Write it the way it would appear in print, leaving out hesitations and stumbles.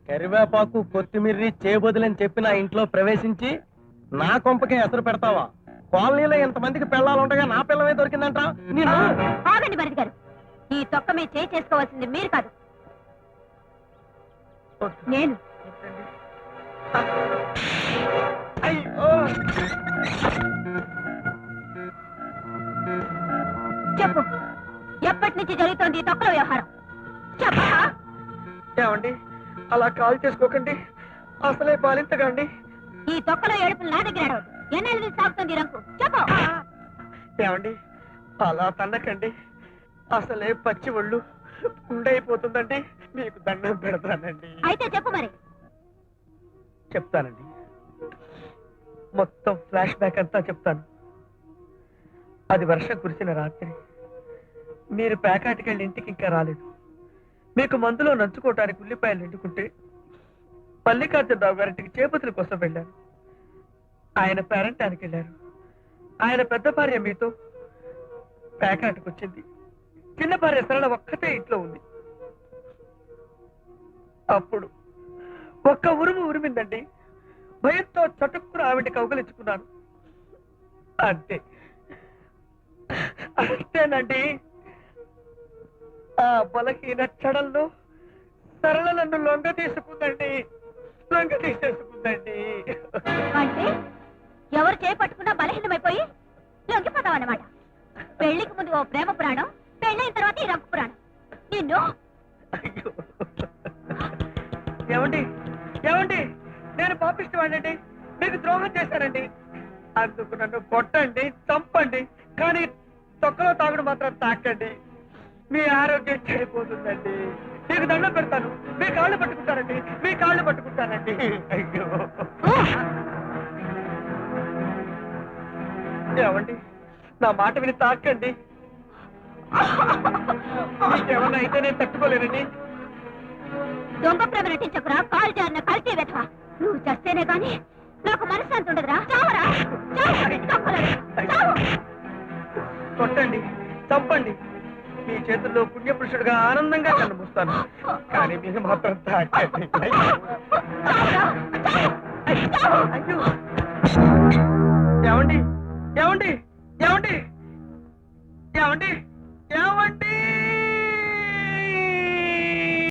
కరివేపాకు కొత్తిమీర్రి చేయబోదులని చెప్పి నా ఇంట్లో ప్రవేశించి నా కొంపకే ఎసరు పెడతావా? కాలనీలో ఎంతమందికి పెళ్ళాలుండగా నా పిల్లమే దొరికిందంట. ఆగండి భరత్ గారు, ఈ తొక్క మీద చేయి చేసుకోవాల్సింది మీరు కాదు, నేను. చెప్పు, ఎప్పటి నుంచి జరుగుతోంది ఈ తొక్కల వ్యవహారం? చెప్పా. ఏమండి, అలా కాల్ చేసుకోకండి, అసలే పాలించకండి. ఈ తొక్కలో ఏడుపులు నా దగ్గర అడవద్దు. ఎన్నెల్లి సాగుతుంది రంకు? చెప్పు. ఏమండి, అలా తన్నకండి, అసలే పచ్చి ఒళ్ళు ఉండైపోతుందండి. మీకు దండం పెడతానండి. అయితే చెప్పు మరి. చెప్తానండి, మొత్తం ఫ్లాష్ బ్యాక్ అంతా చెప్తాను. అది వర్షం కురిసిన రాత్రి. మీరు ప్యాకాటికెళ్ళి ఇంటికి ఇంకా రాలేదు. మీకు మందులో నంచుకోవటానికి ఉల్లిపాయలు నిండుకుంటే మల్లికార్జునరావు గారింటికి చేపతుల కోసం వెళ్ళాను. ఆయన పేరంటానికి వెళ్ళారు. ఆయన పెద్ద భార్య మీతో ప్యాకాటికి వచ్చింది. చిన్న భార్య సరళ ఒక్కతే ఇంట్లో ఉంది. అప్పుడు ఒక్క ఉరుము ఉరిమిందండి. భయంతో చటుక్కున ఆవిడ కౌగలించుకున్నాను. అంతే, అంతేనండి. ఆ బలహీన క్షణంలో సరళ నన్ను లొంగ తీసేసుకుందండి. అంటే ఎవరు చేపట్టుకున్నా బలహీనమైపోయి లొంగిపోతావన్నమాట. పెళ్లికి ముందు ఓ ప్రేమ పురాణం, పెళ్ళైన తర్వాత ఈ రంకు పురాణం. నిన్ను ఏమండి, ఏమండి, నేను పాపిష్టవాడండి, మీకు ద్రోహం చేశానండి. అందుకు నన్ను కొట్టండి, చంపండి, కానీ తొక్కలో తాగుడు మాత్రం తాకండి. మీ ఆరోగ్యం చెడిపోతుందండి. మీకు దండం పెడతాను, మీ కాళ్ళు పట్టుకుంటానండి, మీ కాళ్ళు పట్టుకుంటానండి. అయ్యో, ఏమండి, నా మాట విని తాకండి. మీకేమన్నా అయితే నేను తట్టుకోలేనండి. దొంగ ప్రేమ నటించకురా, కాలు జారిన కల్తీ వెధవ. నువ్వు చస్తేనే కానీ నాకు మనశ్శాంతి ఉండదురా. చావరా, కొట్టండి, చంపండి. మీ చేతుల్లో పుణ్యపురుషుడుగా ఆనందంగా కనిపిస్తాను, కానీ మీరు మాత్రం తాకండి. అయ్యో,